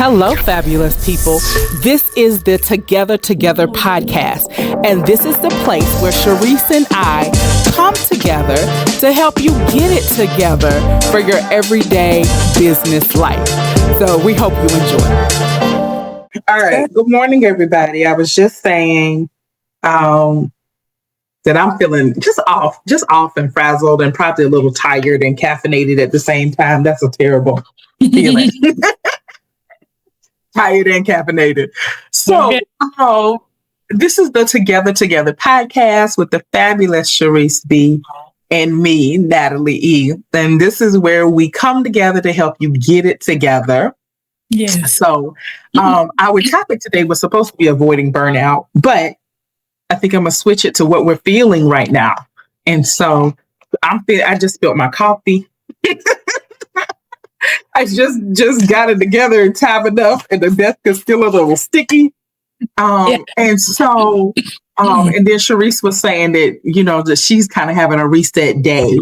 Hello, fabulous people. This is the Together podcast, and this is the place where Sharice and I come together to help you get it together for your everyday business life. So we hope you enjoy. All right. Good morning, everybody. I was just saying that I'm feeling just off and frazzled and probably a little tired and caffeinated at the same time. That's a terrible feeling. Tired and caffeinated. So this is the Together podcast with the fabulous Sharice B and me, Natalie E. And this is where we come together to help you get it together. Yes. So our topic today was supposed to be avoiding burnout, but I think I'm going to switch it to what we're feeling right now. And so I just spilled my coffee. I just got it together in time enough, and the desk is still a little sticky. And so, and then Sharice was saying that, that she's kind of having a reset day.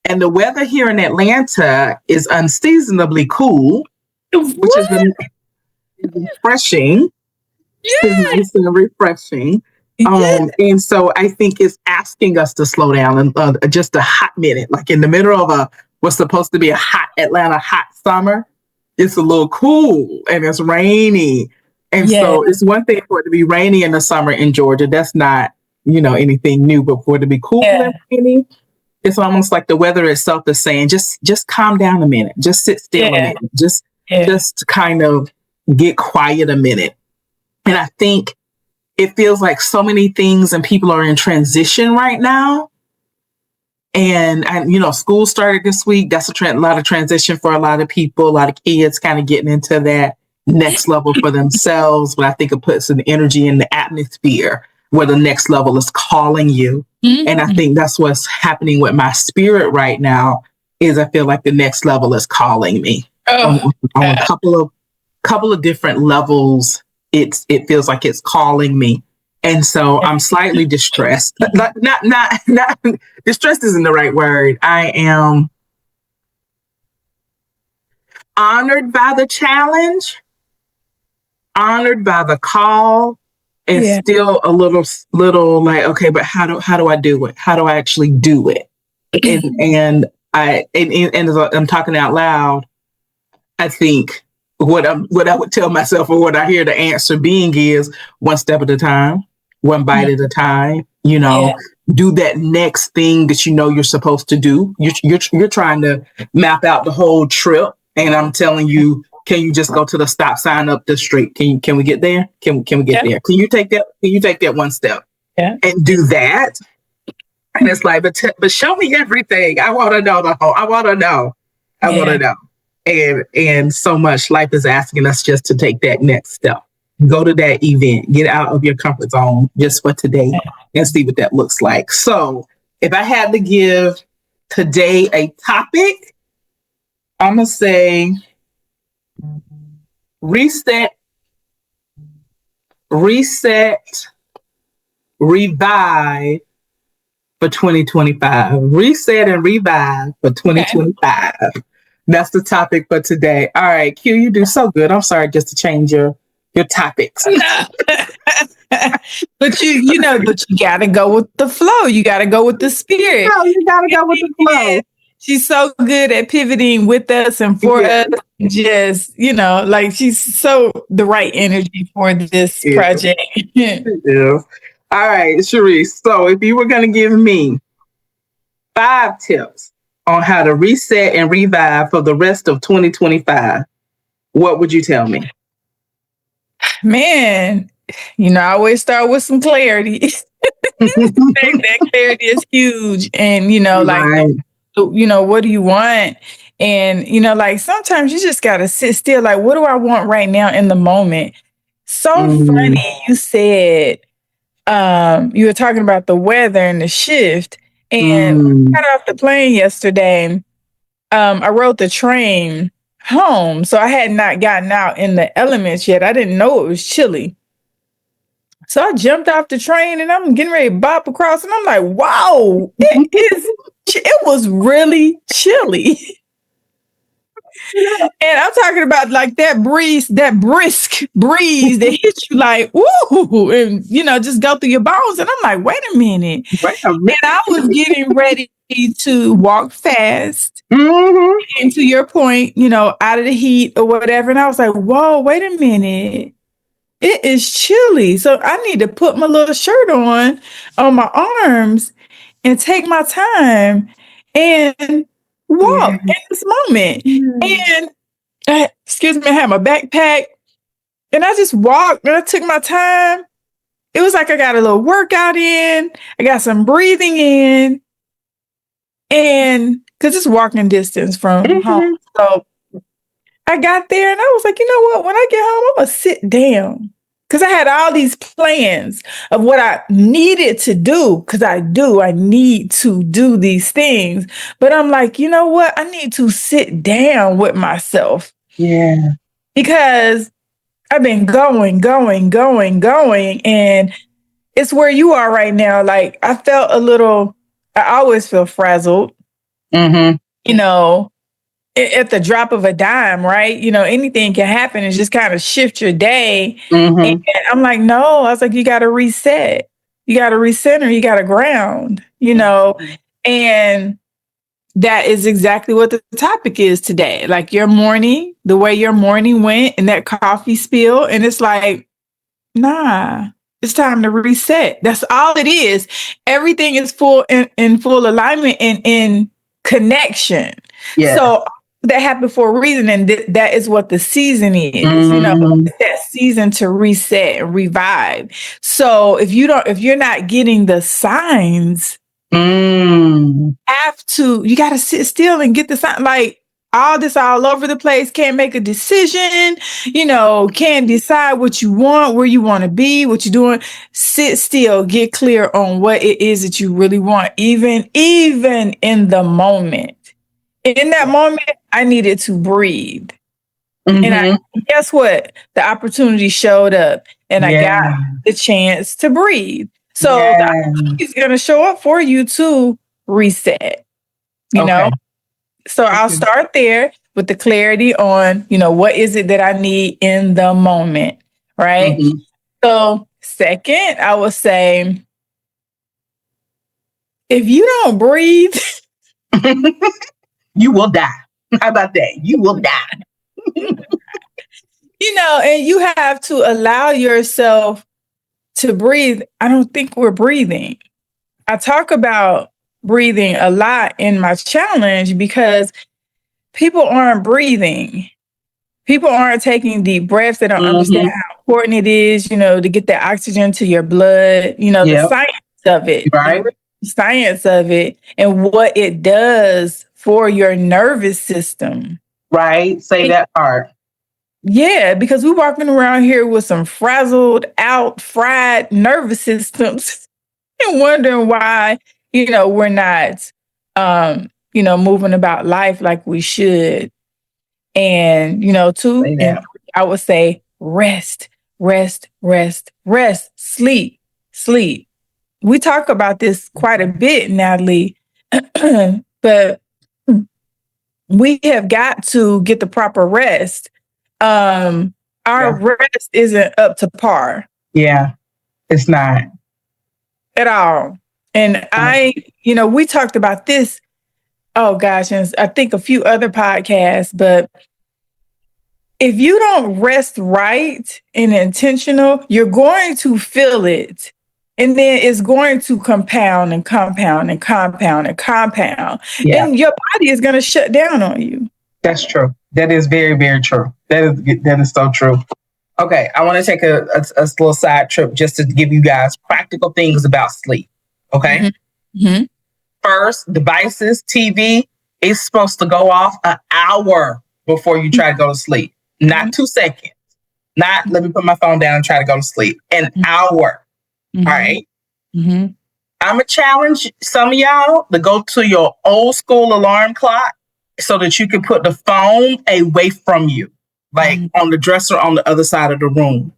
And the weather here in Atlanta is unseasonably cool, which is refreshing. It's nice and refreshing. And so I think it's asking us to slow down and just a hot minute, like in the middle of what's supposed to be a hot Atlanta hot summer. It's a little cool and it's rainy. And so it's one thing for it to be rainy in the summer in Georgia. That's not, anything new, but for it to be cool and rainy, it's almost like the weather itself is saying, just calm down a minute, just sit still a minute, just kind of get quiet a minute. And I think it feels like so many things and people are in transition right now. And school started this week. That's a lot of transition for a lot of people, a lot of kids kind of getting into that next level for themselves. But I think it puts an energy in the atmosphere where the next level is calling you. Mm-hmm. And I think that's what's happening with my spirit right now is I feel like the next level is calling me on a couple of different levels. It feels like it's calling me. And so I'm slightly distressed. Not distressed isn't the right word. I am honored by the challenge, honored by the call, and still a little like, okay, but how do I do it? How do I actually do it? And as I'm talking out loud, I think what I would tell myself or what I hear the answer being is one step at a time. One bite at a time, do that next thing that you're supposed to do. You're trying to map out the whole trip. And I'm telling you, can you just go to the stop sign up the street? Can we get there? Can we get there? Can you take that one step and do that? And it's like, but show me everything. I want to know I want to know. I want to know. And so much life is asking us just to take that next step. Go to that event, get out of your comfort zone just for today and see what that looks like. So if I had to give today a topic, I'm going to say reset, revive for 2025. Reset and revive for 2025. Okay. That's the topic for today. All right, Q, you do so good. I'm sorry just to change your topics. But you gotta go with the flow. You gotta go with the spirit. No, you gotta go with the flow. She's so good at pivoting with us and for us. Just, like she's so the right energy for this project. Yeah. All right, Sharice. So if you were gonna give me 5 tips on how to reset and revive for the rest of 2025, what would you tell me? Man, I always start with some clarity. That clarity is huge. And, what do you want? And, like sometimes you just got to sit still. Like, what do I want right now in the moment? So funny. You said you were talking about the weather and the shift. And I got off the plane yesterday. I rode the train home. So I had not gotten out in the elements yet. I didn't know it was chilly. So I jumped off the train and I'm getting ready to bop across and I'm like, wow, it was really chilly. And I'm talking about like that breeze, that brisk breeze that hits you like, woo, and just go through your bones. And I'm like, wait a minute. And I was getting ready to walk fast. And to your point, out of the heat or whatever. And I was like, whoa, wait a minute. It is chilly. So I need to put my little shirt on my arms and take my time and walk in this moment. And excuse me, I had my backpack and I just walked and I took my time. It was like I got a little workout in, I got some breathing in, and because it's walking distance from home. So I got there and I was like, you know what? When I get home, I'm going to sit down. Because I had all these plans of what I needed to do. Because I need to do these things. But I'm like, you know what? I need to sit down with myself. Yeah. Because I've been going. And it's where you are right now. Like, I felt I always feel frazzled. At the drop of a dime, right? Anything can happen and just kind of shift your day. And I'm like, no, I was like, you got to reset. You got to recenter. You got to ground, and that is exactly what the topic is today. Like the way your morning went and that coffee spill. And it's like, nah, it's time to reset. That's all it is. Everything is in full alignment and in connection. Yeah. So that happened for a reason, and that is what the season is. It's that season to reset and revive. So if you're not getting the signs, you got to sit still and get the sign. Like all this all over the place, can't make a decision, can't decide what you want, where you want to be, what you're doing. Sit still, get clear on what it is that you really want, even in the moment. In that moment, I needed to breathe. And guess what? The opportunity showed up and I got the chance to breathe. So the opportunity is going to show up for you to reset, you know? So I'll start there with the clarity on, what is it that I need in the moment, right? So second, I would say, if you don't breathe, you will die. How about that? You will die. And you have to allow yourself to breathe. I don't think we're breathing. I talk about breathing a lot in my challenge because people aren't breathing. People aren't taking deep breaths. They don't understand how important it is, to get that oxygen to your blood, the science of it, right? The science of it and what it does for your nervous system. Right. Say that part. Yeah, because we're walking around here with some frazzled out, fried nervous systems and wondering why, we're not, moving about life like we should. And, and I would say rest, sleep. We talk about this quite a bit, Natalie, but we have got to get the proper rest. Our rest isn't up to par. Yeah, it's not. At all. And we talked about this, oh gosh, and I think a few other podcasts, but if you don't rest right and intentional, you're going to feel it. And then it's going to compound and compound and compound and compound. Yeah. And your body is going to shut down on you. That's true. That is very, very true. That is so true. Okay, I want to take a little side trip just to give you guys practical things about sleep. Okay? First, devices, TV is supposed to go off an hour before you try to go to sleep. Not 2 seconds. Not let me put my phone down and try to go to sleep. An hour. All right? I'm going to challenge some of y'all to go to your old school alarm clock so that you can put the phone away from you. Like on the dresser on the other side of the room,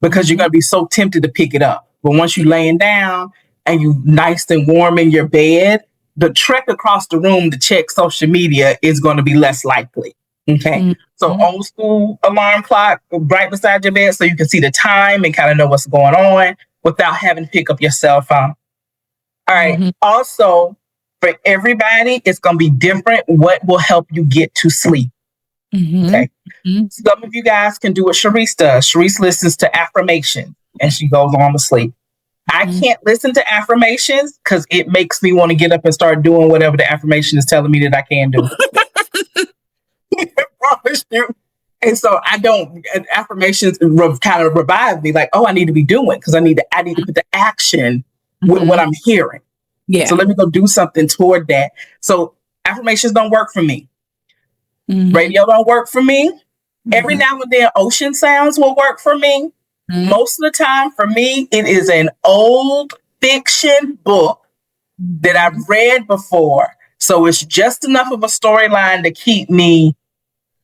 because you're going to be so tempted to pick it up. But once you're laying down and you nice and warm in your bed, the trek across the room to check social media is going to be less likely. Okay. Mm-hmm. So old school alarm clock right beside your bed so you can see the time and kind of know what's going on without having to pick up your cell phone. All right. Mm-hmm. Also, for everybody, it's going to be different. What will help you get to sleep? Mm-hmm. Okay. Some of you guys can do what Sharice does. Sharice listens to affirmation and she goes on to sleep. I can't listen to affirmations because it makes me want to get up and start doing whatever the affirmation is telling me that I can do. I promise you. And so I don't. Affirmations kind of revive me, like, oh, I need to be doing because I need to put the action with what I'm hearing. Yeah. So let me go do something toward that. So affirmations don't work for me. Radio don't work for me. Every now and then, ocean sounds will work for me. Most of the time, for me, it is an old fiction book that I've read before. So it's just enough of a storyline to keep me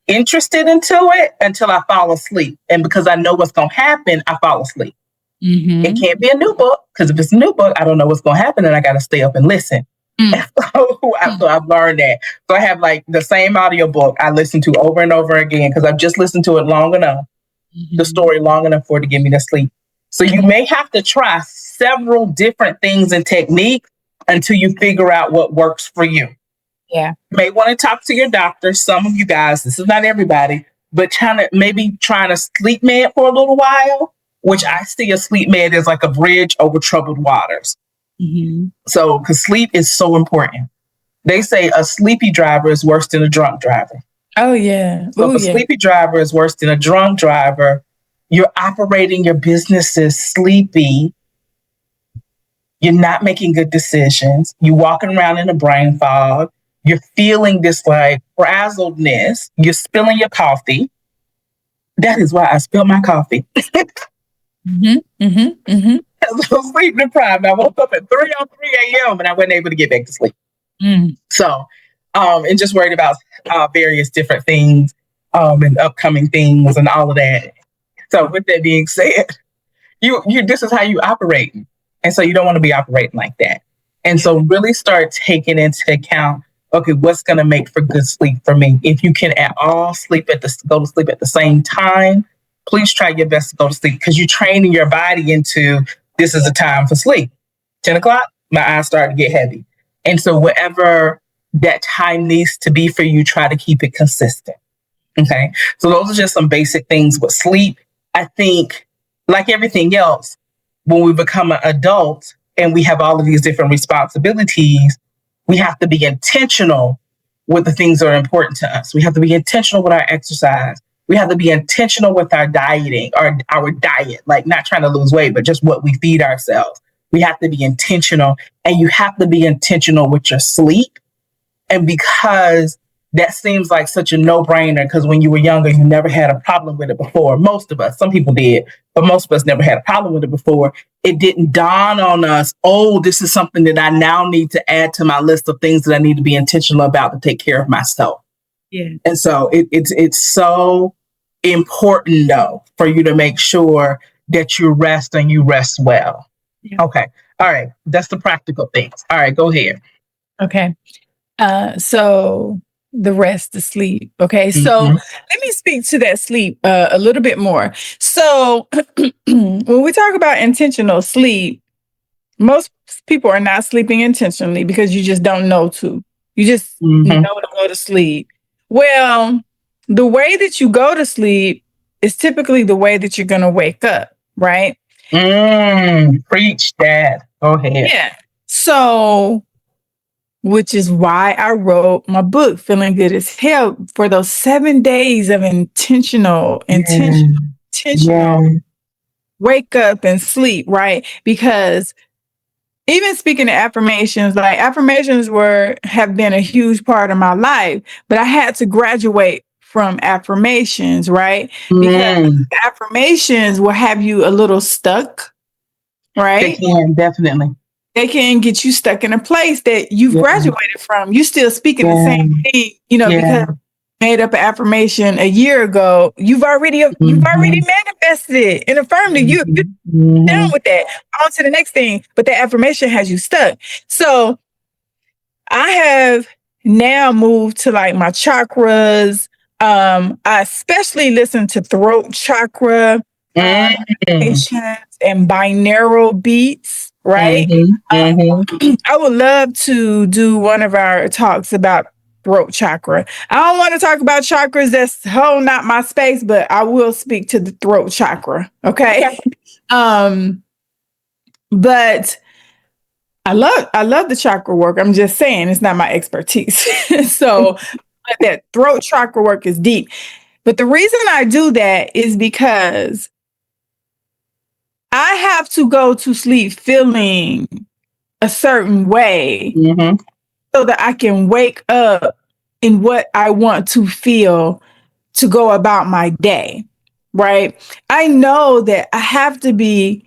interested into it until I fall asleep. And because I know what's going to happen, I fall asleep. It can't be a new book because if it's a new book, I don't know what's going to happen and I got to stay up and listen. So I've learned that. So I have like the same audiobook I listen to over and over again because I've just listened to it long enough, the story long enough for it to get me to sleep. So you may have to try several different things and techniques until you figure out what works for you. Yeah. You may want to talk to your doctor. Some of you guys, this is not everybody, but trying to sleep med for a little while, which I see a sleep med as like a bridge over troubled waters. So, because sleep is so important. They say a sleepy driver is worse than a drunk driver. Oh, yeah. So if a sleepy driver is worse than a drunk driver, you're operating your businesses sleepy. You're not making good decisions. You're walking around in a brain fog. You're feeling this like frazzledness. You're spilling your coffee. That is why I spilled my coffee. I was sleep deprived. I woke up at 3:03 a.m. and I wasn't able to get back to sleep. So, and just worried about various different things and upcoming things and all of that. So, with that being said, you this is how you operate, and so you don't want to be operating like that. And so, really start taking into account, okay, what's going to make for good sleep for me? If you can at all go to sleep at the same time, please try your best to go to sleep because you're training your body into this is a time for sleep. 10 o'clock, my eyes start to get heavy. And so whatever that time needs to be for you, try to keep it consistent. Okay. So those are just some basic things with sleep. I think, like everything else, when we become an adult and we have all of these different responsibilities, we have to be intentional with the things that are important to us. We have to be intentional with our exercise. We have to be intentional with our dieting or our diet, like not trying to lose weight, but just what we feed ourselves. We have to be intentional, and you have to be intentional with your sleep. And because that seems like such a no-brainer, because when you were younger, you never had a problem with it before. Most of us, some people did, but most of us never had a problem with it before. It didn't dawn on us, oh, this is something that I now need to add to my list of things that I need to be intentional about to take care of myself. Yeah. And so it's so important, though, for you to make sure that you rest and you rest well. Yeah. Okay. All right. That's the practical things. All right. Go ahead. Okay. So the rest, the sleep. Okay. So let me speak to that sleep a little bit more. So when we talk about intentional sleep, most people are not sleeping intentionally because you just don't know to. You just know to go to sleep. Well, the way that you go to sleep is typically the way that you're going to wake up, right? Preach that. Go ahead. Yeah. So, which is why I wrote my book, Feeling Good as Hell, for those 7 days of intentional wake up and sleep, right? Because even speaking of affirmations, like affirmations have been a huge part of my life, but I had to graduate from affirmations, right? Because affirmations will have you a little stuck, right? They can, definitely. They can get you stuck in a place that you've graduated from. You still speaking the same thing, because made up an affirmation a year ago. You've already manifested it and affirmed it. You're done with that. On to the next thing. But the affirmation has you stuck. So I have now moved to like my chakras. I especially listen to throat chakra Mm-hmm. and binaural beats, right? I would love to do one of our talks about throat chakra. I don't want to talk about chakras. That's whole not my space, but I will speak to the throat chakra. Okay. Um, but I love the chakra work. I'm just saying it's not my expertise. So but that throat chakra work is deep. But the reason I do that is because I have to go to sleep feeling a certain way Mm-hmm. so that I can wake up in what I want to feel to go about my day, right? I know that I have to be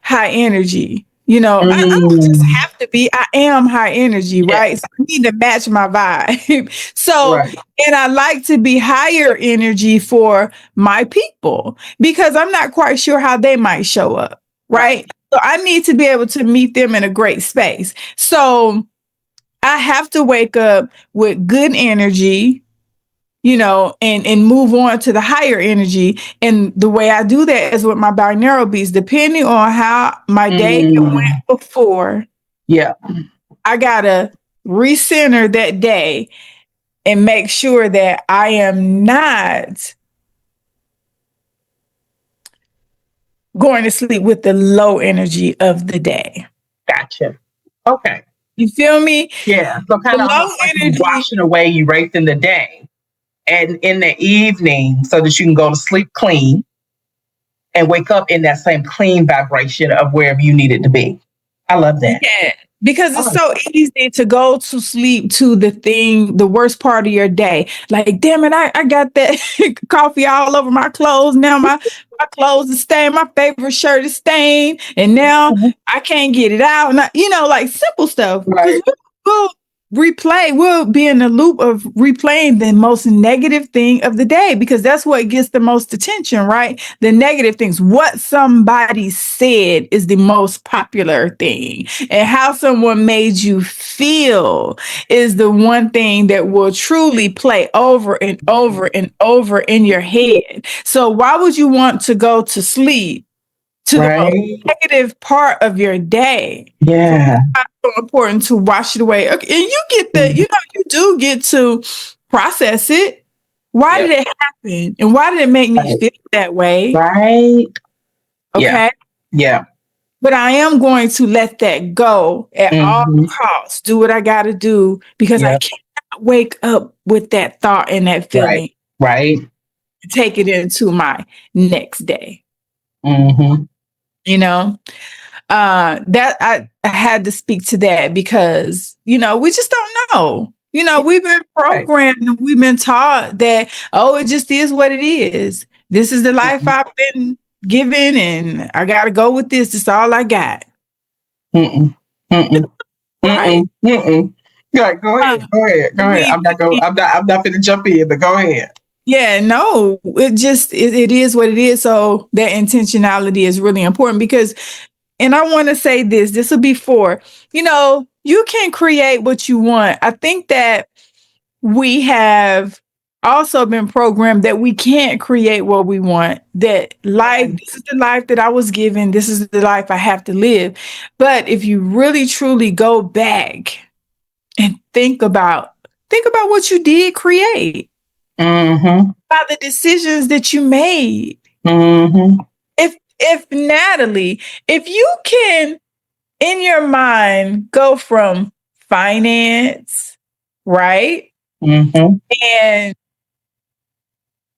high energy. I don't just Mm. have to be, I am high energy, Yeah. right? So I need to match my vibe. So, Right. and I like to be higher energy for my people because I'm not quite sure how they might show up, right? So I need to be able to meet them in a great space. So I have to wake up with good energy, and move on to the higher energy. And the way I do that is with my binaural beats, depending on how my day went Mm. before. Yeah. I gotta recenter that day and make sure that I am not going to sleep with the low energy of the day. Gotcha. Okay. You feel me? Yeah. So The kind of low almost like you energy. washing away you erase in the day and in the evening so that you can go to sleep clean and wake up in that same clean vibration of wherever you need it to be. I love that. Yeah, because it's Oh, so easy to go to sleep to the worst part of your day. Like, damn it, I got that coffee all over my clothes. Now my clothes are stained. My favorite shirt is stained. And now I can't get it out. And like simple stuff. Because right. we'll be in the loop of replaying the most negative thing of the day because that's what gets the most attention, right? The negative things. What somebody said is the most popular thing, and how someone made you feel is the one thing that will truly play over and over and over in your head. So why would you want to go to sleep to the most Right. negative part of your day? Yeah. So important to wash it away. Okay, and you get that, you do get to process it. Why Yep. did it happen? And why did it make me Right. feel that way? Right. Yeah. Okay. Yeah. But I am going to let that go at all Mm-hmm. costs. Do what I got to do because I Yep. cannot wake up with that thought and that Right. feeling, Right. take it into my next day. Mm-hmm. You know, that I had to speak to that because we just don't know. We've been Right. programmed and we've been taught that, oh, it just is what it is. This is the life I've been given and I got to go with this. It's all I got. Mm-mm. Mm-mm. Right. Mm-mm. Mm-mm. Yeah, go Uh, ahead. Go ahead. Go ahead. we, I'm not going. I'm not going to jump in, but go ahead. yeah, no, it is what it is. So that intentionality is really important because, and I want to say this will be for, you can create what you want. I think that we have also been programmed that we can't create what we want, that life, this is the life that I was given, this is the life I have to live. But if you really truly go back and think about what you did create, Mm-hmm. about the decisions that you made. Mm-hmm. If Natalie, if you can in your mind go from finance, right? Mm-hmm. And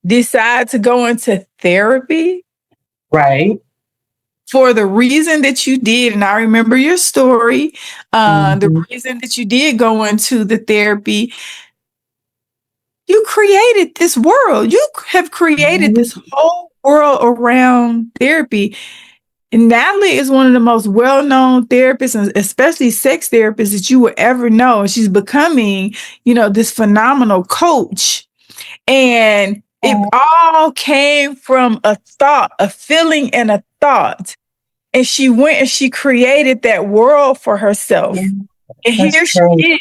decide to go into therapy Right. for the reason that you did, and I remember your story, the Mm-hmm. reason that you did go into the therapy, you created this world. You have created this whole world around therapy. And Natalie is one of the most well-known therapists, and especially sex therapists that you will ever know. And she's becoming, this phenomenal coach. And it all came from a thought, a feeling and a thought. And she went and she created that world for herself. Yeah, And that's here she true. is.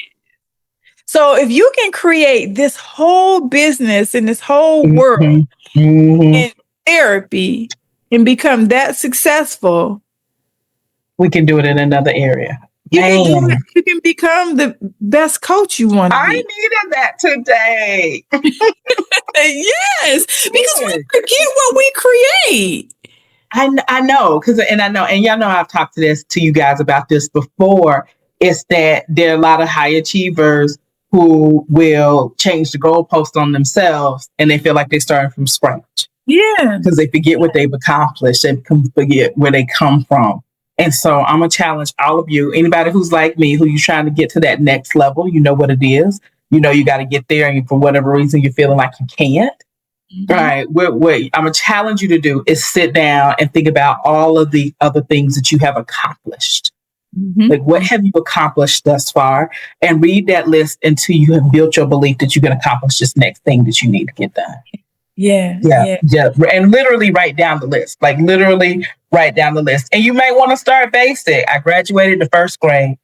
So if you can create this whole business and this whole world in therapy and become that successful, we can do it in another area. You can do it. You can become the best coach you want to be. I needed that today. Yes, because we forget what we create. I know, and y'all know I've talked to you guys about this before. It's that there are a lot of high achievers who will change the goalpost on themselves, and they feel like they're starting from scratch. Yeah, because they forget what they've accomplished and forget where they come from. And so I'm gonna challenge all of you, anybody who's like me, who you're trying to get to that next level. You know what it is. You know you got to get there, and for whatever reason you're feeling like you can't. Right. What I'm gonna challenge you to do is sit down and think about all of the other things that you have accomplished. Like, what have you accomplished thus far? And read that list until you have built your belief that you can accomplish this next thing that you need to get done. Yeah. And literally write down the list. Like, literally write down the list. And you may want to start basic. I graduated the first grade.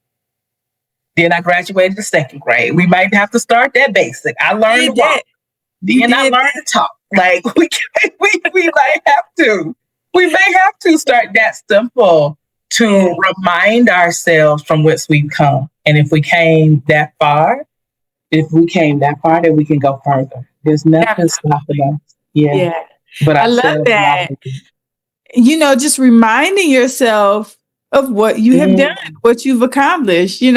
Then I graduated the second grade. We might have to start that basic. I learned to walk. Then I learned to talk. Like, we might have to. We may have to start that simple to remind ourselves from whence we've come. And if we came that far, then we can go further. There's nothing stopping us. Yeah. But I love that. Just reminding yourself of what you have done, what you've accomplished. It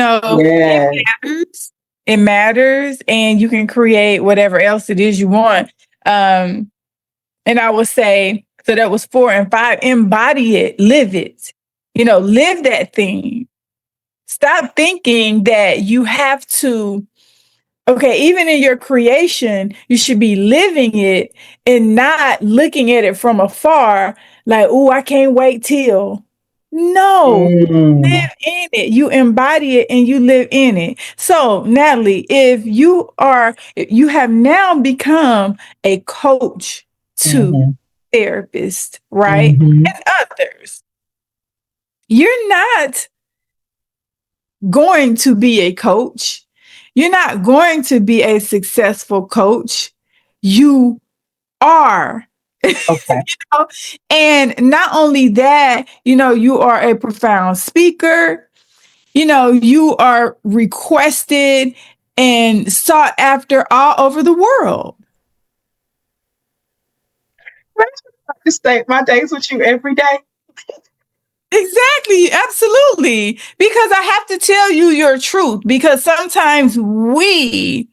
matters, and you can create whatever else it is you want. And I would say, so that was 4 and 5, embody it, live it, live that thing. Stop thinking that you have to, even in your creation, you should be living it and not looking at it from afar like, oh, I can't wait till. No, live in it. You embody it and you live in it. So, Natalie, if you have now become a coach to therapists, right? And others, you're not going to be a coach. You're not going to be a successful coach. You are. Okay. And not only that, you are a profound speaker. You are requested and sought after all over the world. I stay my days with you every day. Exactly. Absolutely. Because I have to tell you your truth, because sometimes we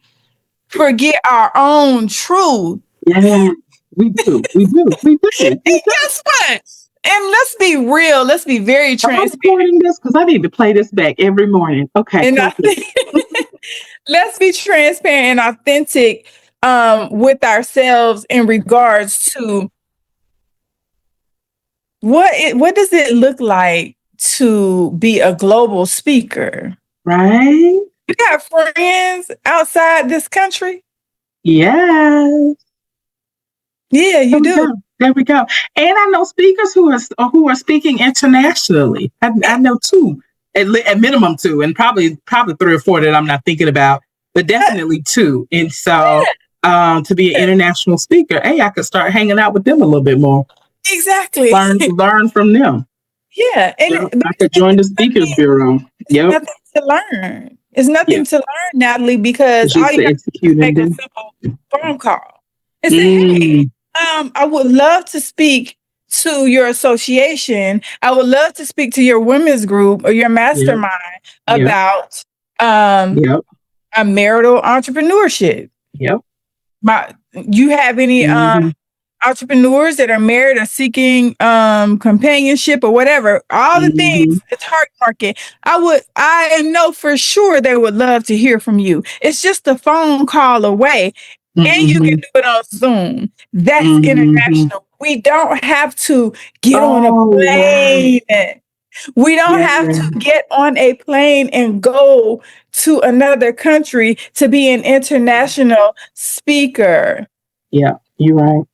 forget our own truth. Yeah, we do. And guess what? And let's be real. Let's be very transparent. I'm recording this because I need to play this back every morning. Okay. And let's be transparent and authentic with ourselves in regards to what does it look like to be a global speaker? Right. You got friends outside this country? Yes. Yeah, you do. There we go. And I know speakers who are speaking internationally. I know 2, at minimum 2, and probably 3 or 4 that I'm not thinking about, but definitely 2. And so to be an international speaker, I could start hanging out with them a little bit more. Exactly. Learn from them. Yeah. And I could join the Speakers Bureau. Yep. Nothing to learn. It's nothing to learn, Natalie, because all you have to do is make a simple phone call and say, hey, I would love to speak to your association. I would love to speak to your women's group or your mastermind about a marital entrepreneurship. Yep. You have any entrepreneurs that are married or seeking companionship or whatever, all the things, the target market, I know for sure they would love to hear from you. It's just a phone call away. And you can do it on Zoom. That's international. We don't have to get on a plane. We don't have to get on a plane and go to another country to be an international speaker. Yeah, you're right.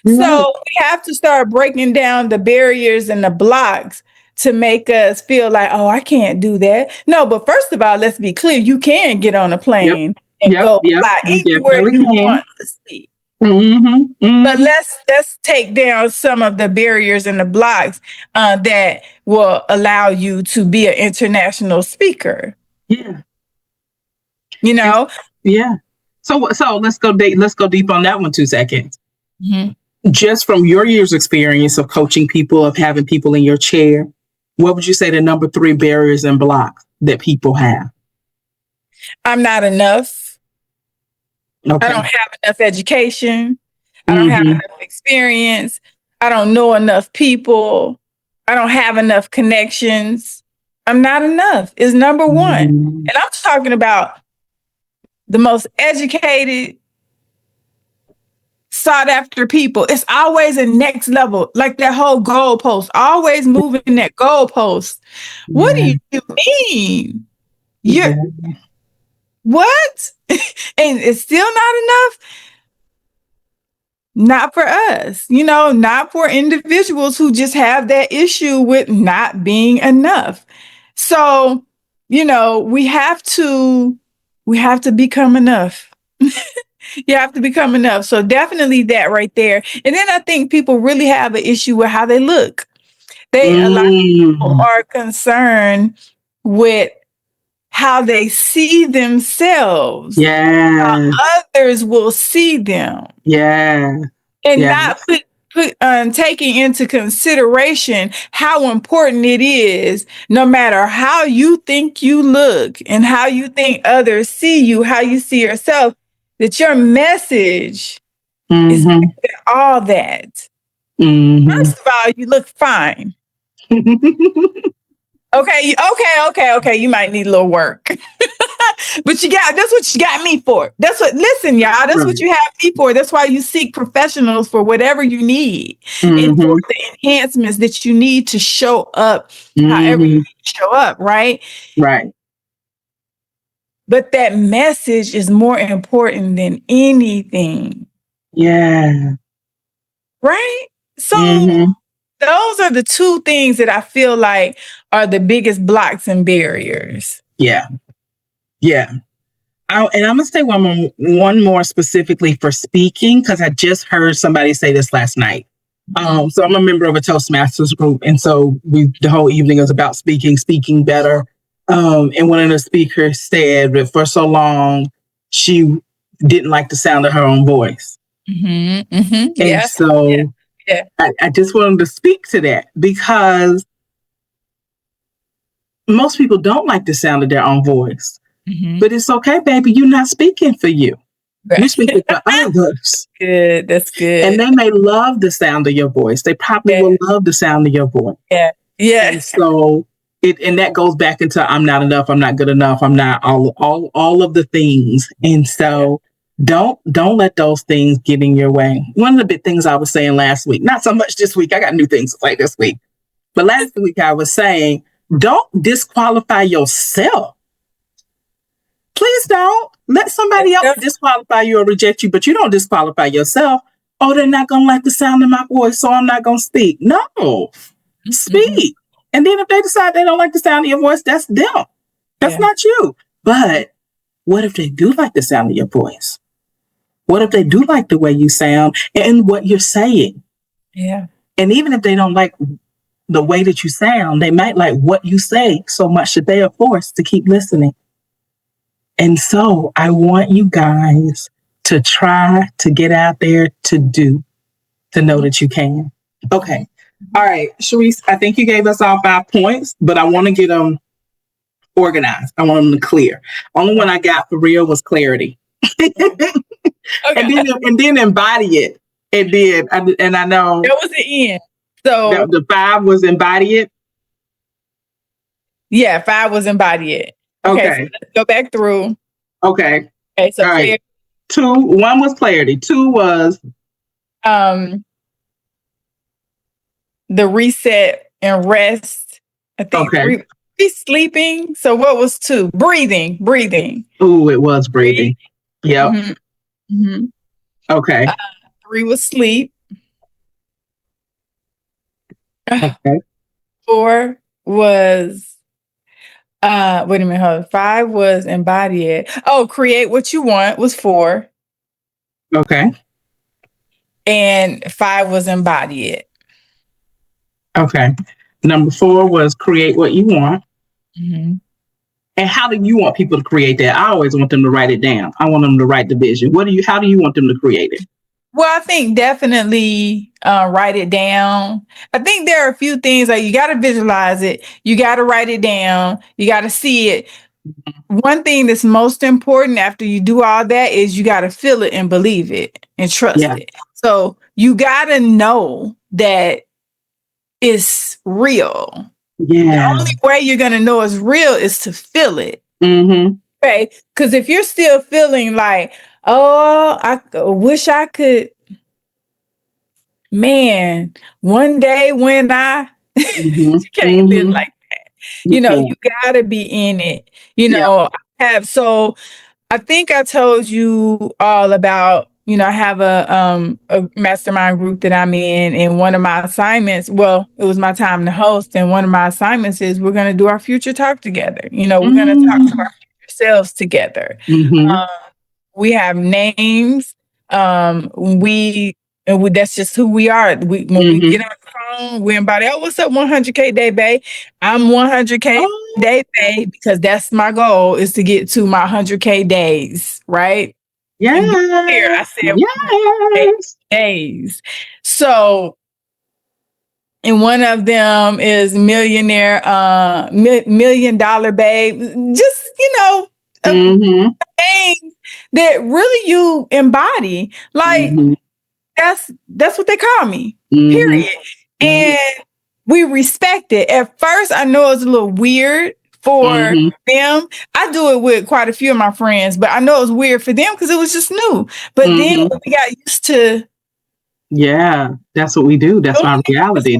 So we have to start breaking down the barriers and the blocks to make us feel like, oh, I can't do that. No, but first of all, let's be clear. You can get on a plane and go fly You anywhere definitely you can. want to see. Mm-hmm. But let's take down some of the barriers and the blocks that will allow you to be an international speaker. Yeah. You know? Yeah. So let's go deep on that one 2 seconds. Mm-hmm. Just from your years experience of coaching people, of having people in your chair, what would you say the number 3 barriers and blocks that people have? I'm not enough. Okay. I don't have enough education. I don't have enough experience. I don't know enough people. I don't have enough connections. I'm not enough is number one. And I'm talking about the most educated, sought after people. It's always a next level, like that whole goalpost, always moving that goalpost. What do you mean? What? And it's still not enough? Not for us, not for individuals who just have that issue with not being enough. So, we have to become enough. You have to become enough. So definitely that right there. And then I think people really have an issue with how they look. A lot of people are concerned with how they see themselves. How others will see them. And not taking into consideration how important it is, no matter how you think you look and how you think others see you, how you see yourself, that your message is all that. First of all, you look fine. Okay. You might need a little work. But that's what you got me for. Listen, y'all, that's what you have me for. That's why you seek professionals for whatever you need and for the enhancements that you need to show up however you show up, right? Right. But that message is more important than anything. Yeah. Right? So those are the 2 things that I feel like are the biggest blocks and barriers. Yeah. And I'm going to say one more specifically for speaking, because I just heard somebody say this last night. So I'm a member of a Toastmasters group. And so the whole evening was about speaking better. And one of the speakers said that for so long, she didn't like the sound of her own voice. And so I just wanted to speak to that, because most people don't like the sound of their own voice. But it's okay, baby. You're not speaking for you. You're speaking for others. Good. That's good. And they may love the sound of your voice. They probably will love the sound of your voice. Yeah. And so and that goes back into I'm not enough. I'm not good enough. I'm not all of the things. And so don't let those things get in your way. One of the big things I was saying last week, not so much this week. I got new things to say this week. But last week I was saying, don't disqualify yourself. Please don't let somebody else disqualify you or reject you, but you don't disqualify yourself. Oh, they're not going to like the sound of my voice, so I'm not going to speak. No, speak. And then if they decide they don't like the sound of your voice, that's them. That's not you. But what if they do like the sound of your voice? What if they do like the way you sound and what you're saying? Yeah. And even if they don't like the way that you sound, they might like what you say so much that they are forced to keep listening. And so I want you guys to try to get out there to know that you can. Okay. All right, Sharice, I think you gave us all 5 points, but I want to get them organized. I want them to clear. Only one I got for real was clarity. And then embody it. It did. And I know. That was the end. So the 5 was embody it? Yeah, 5 was embody it. Okay. So let's go back through. Okay. So all right. 1 was clarity. 2 was the reset and rest. I think sleeping. So what was 2? Breathing. Ooh, it was breathing. Yep. Okay. 3 was sleep. Okay. 4 was wait a minute, hold on. 5 was embody it. Oh, create what you want was 4. Okay. And 5 was embody it. Okay. Number 4 was create what you want. Mm-hmm. And how do you want people to create that? I always want them to write it down. I want them to write the vision. How do you want them to create it? Well, I think definitely write it down. I think there are a few things like you got to visualize it. You got to write it down. You got to see it. One thing that's most important after you do all that is you got to feel it and believe it and trust it. So you got to know that it's real. Yeah. The only way you're going to know it's real is to feel it. Mm-hmm. Okay. Because if you're still feeling like, oh, I wish I could, man, one day when I you can't live like that. You got to be in it. I think I told you all about, I have a mastermind group that I'm in, and one of my assignments, well, it was my time to host, and one of my assignments is we're going to do our future talk together. We're going to talk to our future selves together. We have names. That's just who we are. We get on the phone, we're embody. Oh, what's up, 100K day, babe? I'm 100K day, babe, because that's my goal is to get to my 100K days, right? Yeah. Here, I said 100K days. So, and one of them is millionaire, $1 million babe. Just, things that really you embody. Like, that's what they call me, period. And we respect it. At first, I know it's a little weird for them. I do it with quite a few of my friends, but I know it's weird for them because it was just new. But then when we got used to, that's what we do. That's my reality.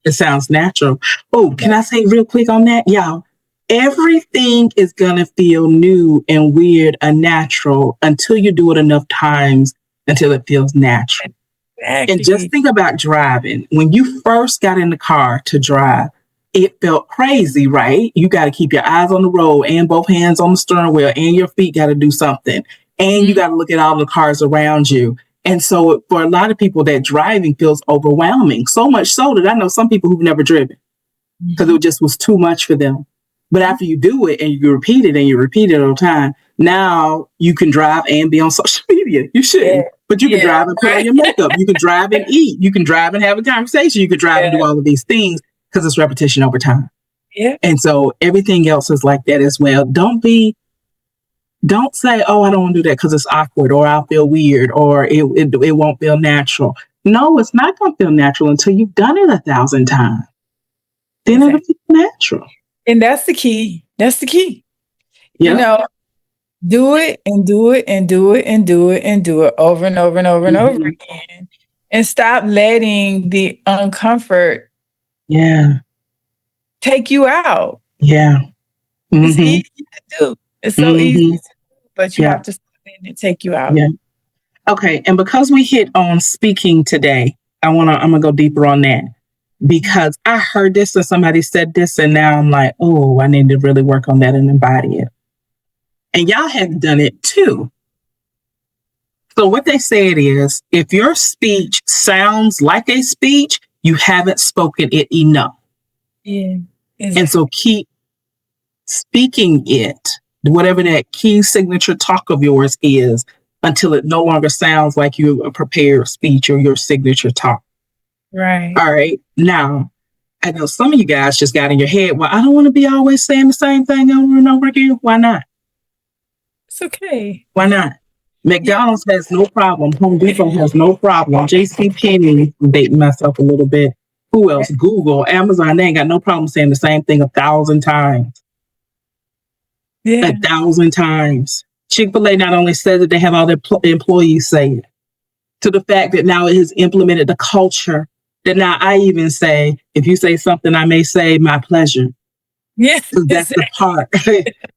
It sounds natural. Oh, can I say real quick on that, y'all? Everything is gonna feel new and weird and natural until you do it enough times until it feels natural. Exactly. And just think about driving. When you first got in the car to drive, it felt crazy, right? You got to keep your eyes on the road and both hands on the steering wheel, and your feet got to do something. And you got to look at all the cars around you. And so for a lot of people, that driving feels overwhelming. So much so that I know some people who've never driven because it just was too much for them. But after you do it and you repeat it all the time, now you can drive and be on social media. You shouldn't, but you can drive and put on your makeup. You can drive and eat. You can drive and have a conversation. You can drive and do all of these things because it's repetition over time. Yeah. And so everything else is like that as well. Don't say, oh, I don't want to do that because it's awkward or I'll feel weird or it won't feel natural. No, it's not going to feel natural until you've done it 1,000 times. Then it'll feel natural. And that's the key. That's the key. Yep. Do it and do it and do it and do it and do it over and over and over and over again. And stop letting the uncomfort take you out. Yeah. It's easy to do. It's so easy to do, but you have to stop letting it take you out. Yeah. Okay. And because we hit on speaking today, I'm gonna go deeper on that. Because I heard this and somebody said this, and now I'm like, oh, I need to really work on that and embody it. And y'all have done it too. So what they said is, if your speech sounds like a speech, you haven't spoken it enough. Yeah. Exactly. And so keep speaking it, whatever that key signature talk of yours is, until it no longer sounds like your prepared speech or your signature talk. Right. All right. Now, I know some of you guys just got in your head, well, I don't want to be always saying the same thing over and over again. Why not? It's okay. Why not? McDonald's has no problem. Home Depot has no problem. JCPenney, I'm dating myself a little bit. Who else? Google, Amazon, they ain't got no problem saying the same thing 1,000 times. Yeah. 1,000 times. Chick-fil-A not only says that, they have all their employees say it. To the fact that now it has implemented the culture that now I even say, if you say something, I may say my pleasure. Yes. So that's the part.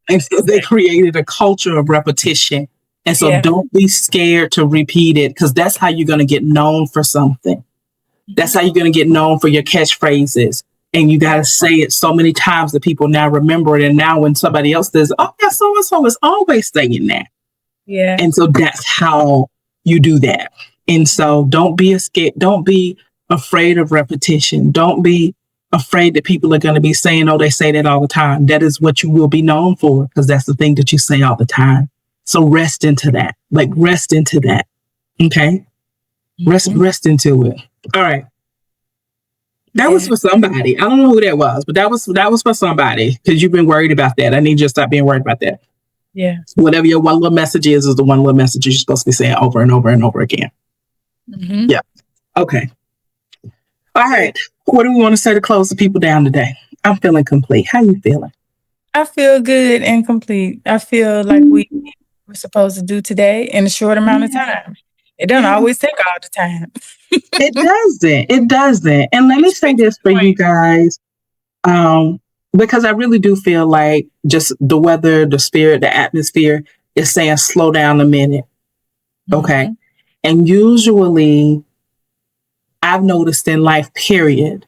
And so they created a culture of repetition. And so don't be scared to repeat it, because that's how you're going to get known for something. That's how you're going to get known for your catchphrases. And you got to say it so many times that people now remember it. And now when somebody else says, oh, yeah, so-and-so is always saying that. Yeah. And so that's how you do that. And so don't be afraid of repetition. Don't be afraid that people are going to be saying, oh, they say that all the time. That is what you will be known for, because that's the thing that you say all the time. So rest into that. Like, rest into that. Okay? Rest into it. All right. That was for somebody. I don't know who that was, but that was for somebody, because you've been worried about that. I need you to stop being worried about that. Yeah. Whatever your one little message is the one little message you're supposed to be saying over and over and over again. Yeah. Okay. All right. What do we want to say to close the people down today? I'm feeling complete. How you feeling? I feel good and complete. I feel like we were supposed to do today in a short amount of time. It doesn't always take all the time. It doesn't. It doesn't. And let me say this for you guys, because I really do feel like just the weather, the spirit, the atmosphere is saying slow down a minute. Okay. And usually I've noticed in life, period,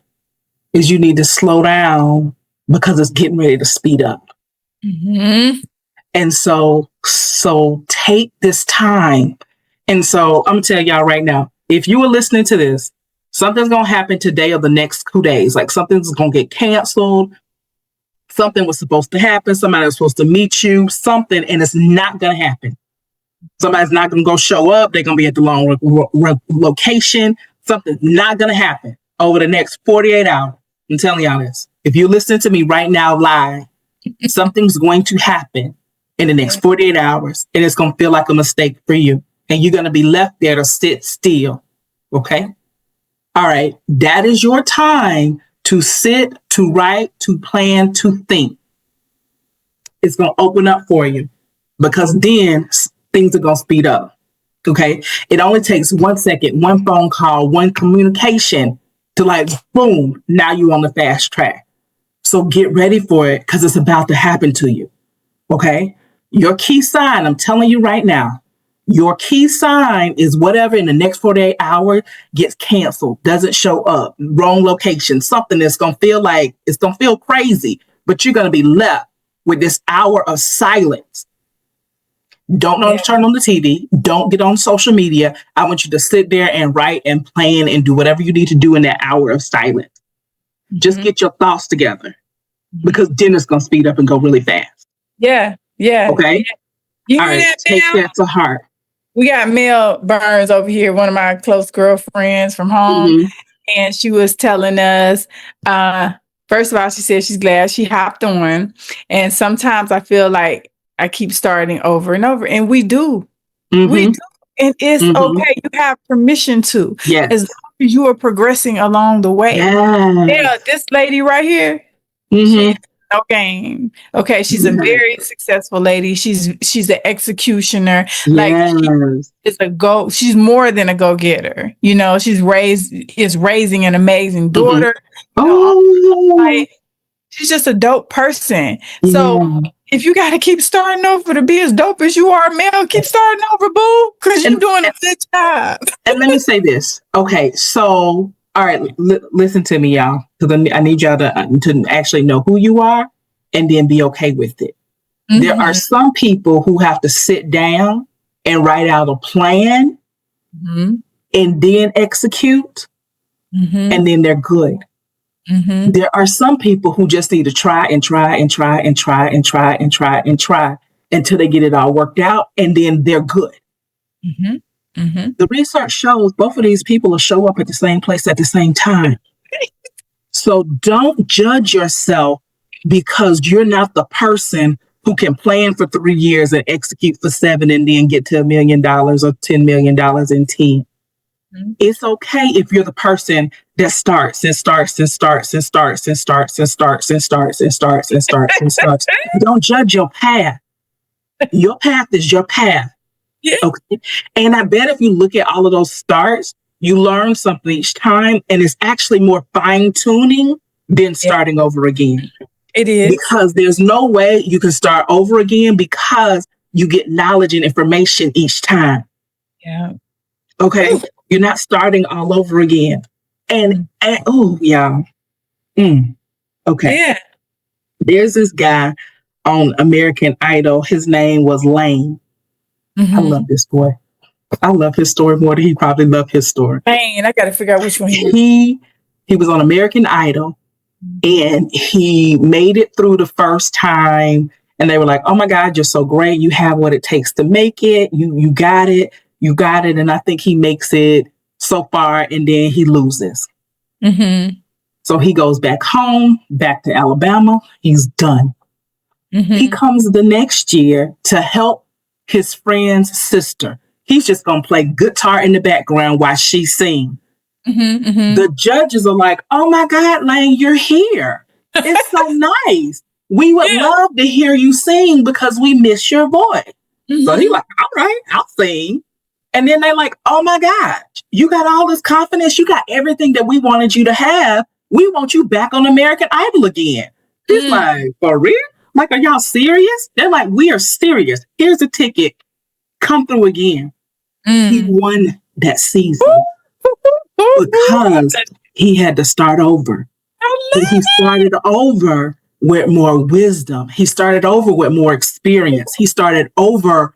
is you need to slow down because it's getting ready to speed up. And so take this time. And so I'm going to tell y'all right now, if you were listening to this, something's going to happen today or the next 2 days. Like, something's going to get canceled. Something was supposed to happen. Somebody was supposed to meet you, something, and it's not going to happen. Somebody's not going to go show up. They're going to be at the wrong location. Something's not going to happen over the next 48 hours. I'm telling y'all this. If you listen to me right now live, something's going to happen in the next 48 hours, and it's going to feel like a mistake for you. And you're going to be left there to sit still. Okay? All right. That is your time to sit, to write, to plan, to think. It's going to open up for you, because then things are going to speed up. Okay? It only takes 1 second, one phone call, one communication to, like, boom, now you're on the fast track. So get ready for it, because it's about to happen to you. Okay? Your key sign, I'm telling you right now, your key sign is whatever in the next 48 hours gets canceled, doesn't show up, wrong location, something that's going to feel like it's going to feel crazy, but you're going to be left with this hour of silence. Don't turn on the TV. Don't get on social media. I want you to sit there and write and plan and do whatever you need to do in that hour of silence. Just get your thoughts together, because then it's going to speed up and go really fast. Yeah. Okay? You all right, take that to heart. We got Mel Burns over here, one of my close girlfriends from home. And she was telling us, first of all, she said she's glad she hopped on. And sometimes I feel like I keep starting over and over. And we do. We do. And it's okay. You have permission to. Yes. As long as you are progressing along the way. Yeah, this lady right here, she's no game. Okay, she's a very successful lady. She's an executioner. Like, she's more than a go-getter. You know, she's raising an amazing daughter. She's just a dope person. So if you got to keep starting over to be as dope as you are, Mel, keep starting over, boo, because you're doing a good job. And let me say this. Okay, so all right, listen to me, y'all, because I need y'all to actually know who you are and then be okay with it. There are some people who have to sit down and write out a plan and then execute, and then they're good. There are some people who just need to try and try and try and try and try and try and try until they get it all worked out, and then they're good. The research shows both of these people will show up at the same place at the same time. So don't judge yourself because you're not the person who can plan for 3 years and execute for 7 and then get to $1 million or $10 million in 10. It's okay if you're the person that starts and starts and starts and starts and starts and starts and starts and starts and starts and starts. Don't judge your path. Your path is your path. Okay. And I bet if you look at all of those starts, you learn something each time, and it's actually more fine-tuning than starting over again. It is. Because there's no way you can start over again, because you get knowledge and information each time. Yeah. Okay. You're not starting all over again. And oh, yeah. Okay. Yeah. There's this guy on American Idol. His name was Lane. I love this boy. I love his story more than he probably loved his story. Man, I got to figure out which one he was on American Idol, and he made it through the first time. And they were like, "Oh my God, you're so great! You have what it takes to make it. You got it. You got it." And I think he makes it so far, and then he loses. So he goes back home, back to Alabama. He's done. He comes the next year to help his friend's sister. He's just going to play guitar in the background while she sings. The judges are like, "Oh my God, Lane, you're here. It's so nice. We would love to hear you sing because we miss your voice." So he's like, "All right, I'll sing." And then they're like, "Oh my God, you got all this confidence. You got everything that we wanted you to have. We want you back on American Idol again." He's like, "For real? Like, are y'all serious?" They're like, "We are serious. Here's a ticket. Come through again." He won that season because he had to start over. He started over with more wisdom. He started over with more experience. He started over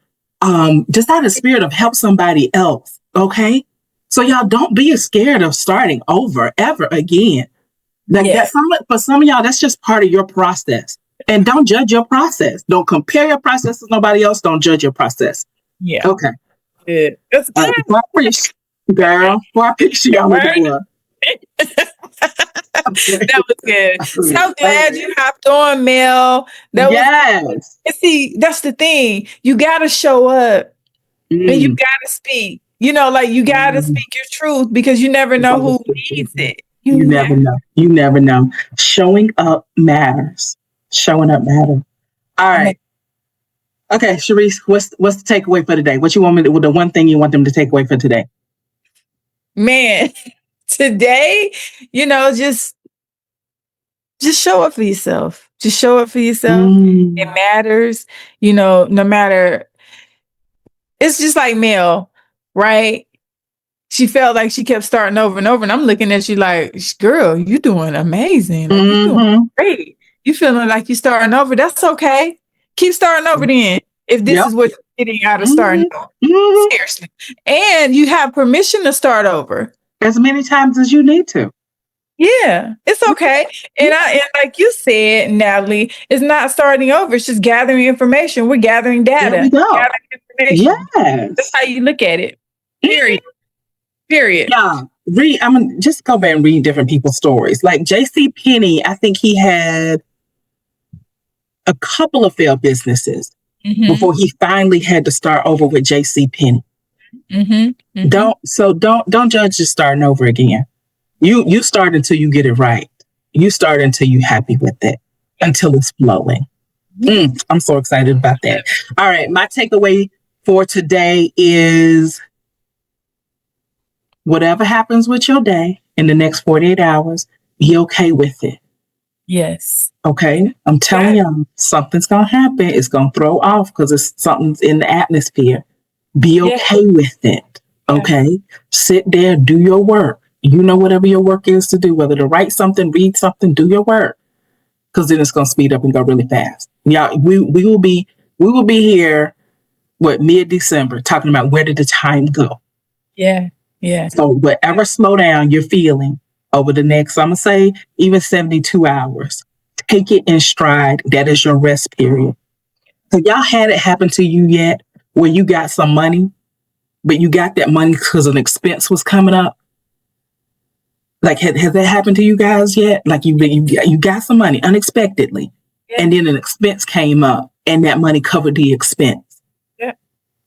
just out of spirit of help somebody else. Okay. So y'all don't be scared of starting over ever again. Like that, for some of y'all, that's just part of your process. And don't judge your process. Don't compare your process to nobody else. Don't judge your process. Yeah. Okay. Good. That's good. Girl, before I pitch y'all with the book. That was good. So glad you hopped on, Mel. See, that's the thing. You gotta show up and you gotta speak. You know, like you gotta speak your truth because you never know who needs it. You never know. You never know. Showing up matters. Showing up matters. All right. Okay, Sharice, what's the takeaway for today? What you want me to? The one thing you want them to take away for today? Man, today, you know, just show up for yourself. Just show up for yourself. It matters. You know, no matter. It's just like Mel, right? She felt like she kept starting over and over. And I'm looking at you like, girl, you doing amazing. Like, you doing great. You feeling like you're starting over. That's okay. Keep starting over then. If this is what you're getting out of starting over. Seriously. And you have permission to start over. As many times as you need to. Yeah, it's okay. And like you said, Natalie, it's not starting over. It's just gathering information. We're gathering data. There we go. Gathering information. Yes. That's how you look at it. Period. Yeah. I'm gonna just go back and read different people's stories. Like J.C. Penney, I think he had a couple of failed businesses before he finally had to start over with J.C. Penney. Don't judge just starting over again. You start until you get it right. You start until you're happy with it, until it's flowing. I'm so excited about that. All right. My takeaway for today is whatever happens with your day in the next 48 hours, be okay with it. Yes. Okay. I'm telling you, something's going to happen. It's going to throw off because something's in the atmosphere. Be okay with it. Okay. Sit there, do your work. You know, whatever your work is to do, whether to write something, read something, do your work. Because then it's going to speed up and go really fast. Yeah. We will be here, mid-December, talking about where did the time go? Yeah. Yeah. So whatever slowdown you're feeling over the next, I'm going to say even 72 hours, take it in stride. That is your rest period. So y'all had it happen to you yet where you got some money, but you got that money because an expense was coming up? Like, has that happened to you guys yet? Like you got some money unexpectedly and then an expense came up and that money covered the expense.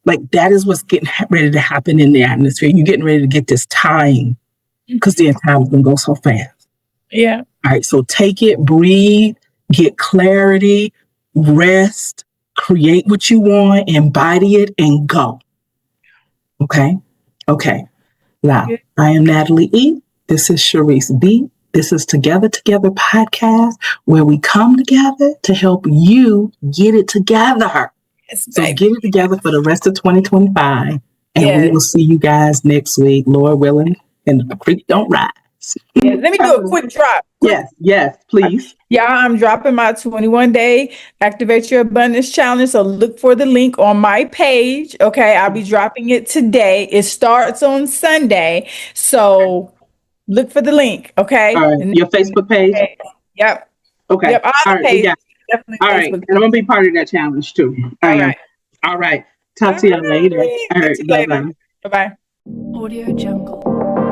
Like that is what's getting ready to happen in the atmosphere. You're getting ready to get this time because the time is going to go so fast. Yeah. All right. So take it, breathe, get clarity, rest, create what you want, embody it, and go. Okay. Okay. Now, I am Natalie E. This is Sharice B. This is Together Podcast, where we come together to help you get it together. So get it together for the rest of 2025. And we will see you guys next week, Lord willing, and the creek don't rise. Yeah, let me do a quick drop. Yes, please. Yeah, I'm dropping my 21-day Activate Your Abundance Challenge. So look for the link on my page. Okay, I'll be dropping it today. It starts on Sunday. So look for the link. Okay. All right. Your Facebook page? Yep. Okay. Yep. All right. the pages. Definitely all Facebook. Right. And I'm going to be part of that challenge too. I am. All right. Talk to you later. All right. Bye-bye. Bye-bye. Audio Jungle.